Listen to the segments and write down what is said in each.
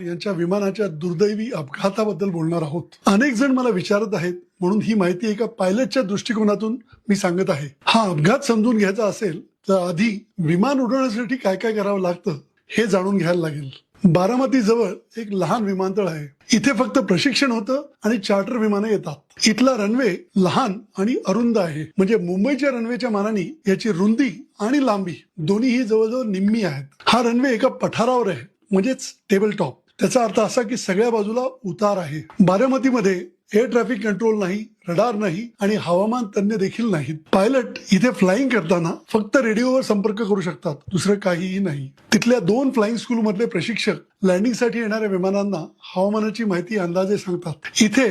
यांच्या विमानाच्या दुर्दैवी अपघाताबद्दल बोलणार आहोत. अनेक जण मला विचारत आहेत, म्हणून ही माहिती एका पायलटच्या दृष्टिकोनातून मी सांगत आहे. हा अपघात समजून घ्यायचा असेल तर आधी विमान उडवण्यासाठी काय काय करावं लागतं हे जाणून घ्यायला लागेल. बारामती जवळ एक लहान विमानतळ आहे. इथे फक्त प्रशिक्षण होतं आणि चार्टर विमानं येतात. इथला रनवे लहान आणि अरुंद आहे, म्हणजे मुंबईच्या रनवेच्या मानाने याची रुंदी आणि लांबी दोन्हीही जवळजवळ निम्मी आहेत. हा रनवे एका पठारावर आहे, म्हणजेच टेबल टॉप. त्याचा अर्थ असा की सगळ्या बाजूला उतार आहे. बारामतीमध्ये एअर ट्रॅफिक कंट्रोल नाही, रडार नाही आणि हवामान तज्ञ देखील नाहीत. पायलट इथे फ्लाइंग करताना फक्त रेडिओवर संपर्क करू शकतात, दुसरं काहीही नाही. तिथल्या 2 फ्लाइंग स्कूल मधले प्रशिक्षक लँडिंगसाठी येणाऱ्या विमानांना हवामानाची माहिती अंदाजे सांगतात. इथे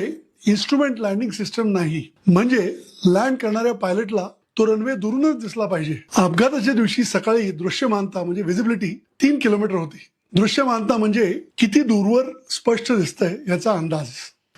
इन्स्ट्रुमेंट लँडिंग सिस्टम नाही, म्हणजे लँड करणाऱ्या पायलटला तो रनवे दुरूनच दिसला पाहिजे. अपघाताच्या दिवशी सकाळी दृश्यमानता म्हणजे व्हिजिबिलिटी 3 किलोमीटर होती. दृश्यमानता म्हणजे किती दूरवर स्पष्ट दिसतंय याचा अंदाज.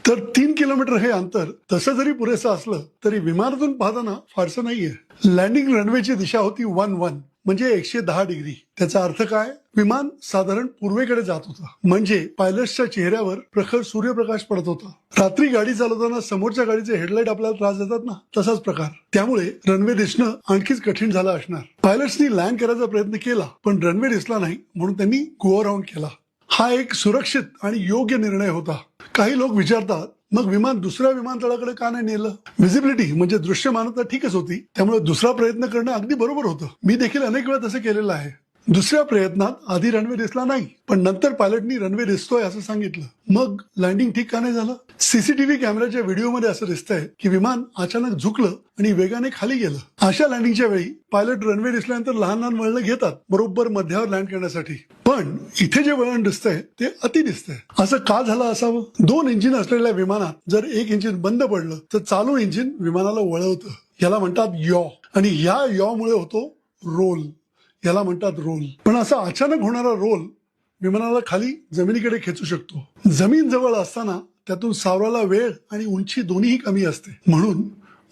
तर 3 किलोमीटर हे अंतर तसं जरी पुरेसं असलं तरी विमानातून पाहताना फारसं नाहीये. लँडिंग रनवेची दिशा होती 1-1 म्हणजे 110 डिग्री. त्याचा अर्थ काय? विमान साधारण पूर्वेकडे जात होता, म्हणजे पायलटच्या चेहऱ्यावर प्रखर सूर्यप्रकाश पडत होता. रात्री गाडी चालवताना समोरच्या गाडीचे हेडलाईट आपल्याला त्रास देतात ना, तसाच प्रकार. त्यामुळे रनवे दिसणं आणखीच कठीण झालं असणार. पायलट्सनी लँड करायचा प्रयत्न केला, पण रनवे दिसला नाही, म्हणून त्यांनी गो अराउंड केला. हा एक सुरक्षित आणि योग्य निर्णय होता. काही लोक विचारतात, मग विमान दुसऱ्या विमानतळाकडे का नाही नेलं? व्हिजिबिलिटी म्हणजे दृश्यमानता ठीकच होती, त्यामुळे दुसरा प्रयत्न करणं अगदी बरोबर होतं. मी देखील अनेक वेळा तसं केलेलं आहे. दुसऱ्या प्रयत्नात आधी रनवे दिसला नाही, पण नंतर पायलटनी रनवे दिसतोय असं सांगितलं. मग लँडिंग ठीक का नाही झालं? सीसीटीव्ही कॅमेऱ्याच्या व्हिडिओमध्ये असं दिसतंय की विमान अचानक झुकलं आणि वेगाने खाली गेलं. अशा लँडिंगच्या वेळी पायलट रनवे दिसल्यानंतर लहान लहान वळणं घेतात, बरोबर मध्यावर लँड करण्यासाठी. पण इथे जे वळण दिसतंय ते अति दिसतंय. असं का झालं असावं? 2 इंजिन असलेल्या विमानात जर एक इंजिन बंद पडलं तर चालू इंजिन विमानाला वळवतं. याला म्हणतात यॉ, आणि या यॉ मुळे होतो रोल. याला म्हणतात रोल. पण असा अचानक होणारा रोल विमानाला खाली जमिनीकडे खेचू शकतो. जमीन जवळ असताना त्यातून सावराला वेळ आणि उंची दोन्हीही कमी असते, म्हणून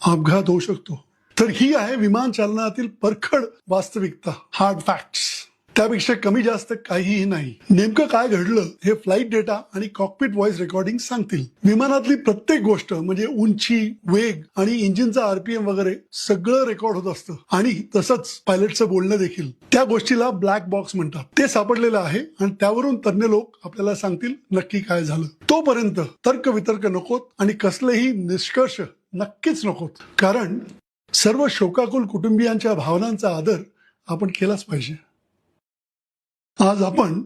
अपघात होऊ शकतो. तर ही आहे विमान चालनातील परखड वास्तविकता, हार्ड फॅक्ट्स. त्यापेक्षा कमी जास्त काहीही नाही. नेमकं काय घडलं हे फ्लाईट डेटा आणि कॉकपिट व्हॉइस रेकॉर्डिंग सांगतील. विमानातली प्रत्येक गोष्ट म्हणजे उंची, वेग आणि इंजिनचा आरपीएम वगैरे सगळं रेकॉर्ड होत असतं, आणि तसंच पायलटचं बोलणं देखील. त्या गोष्टीला ब्लॅक बॉक्स म्हणतात. ते सापडलेलं आहे आणि त्यावरून तज्ञ लोक आपल्याला सांगतील नक्की काय झालं. तोपर्यंत तर्क वितर्क नकोत आणि कसलेही निष्कर्ष नक्कीच नकोत, कारण सर्व शोकाकुल कुटुंबियांच्या भावनांचा आदर आपण केलाच पाहिजे. आज आपण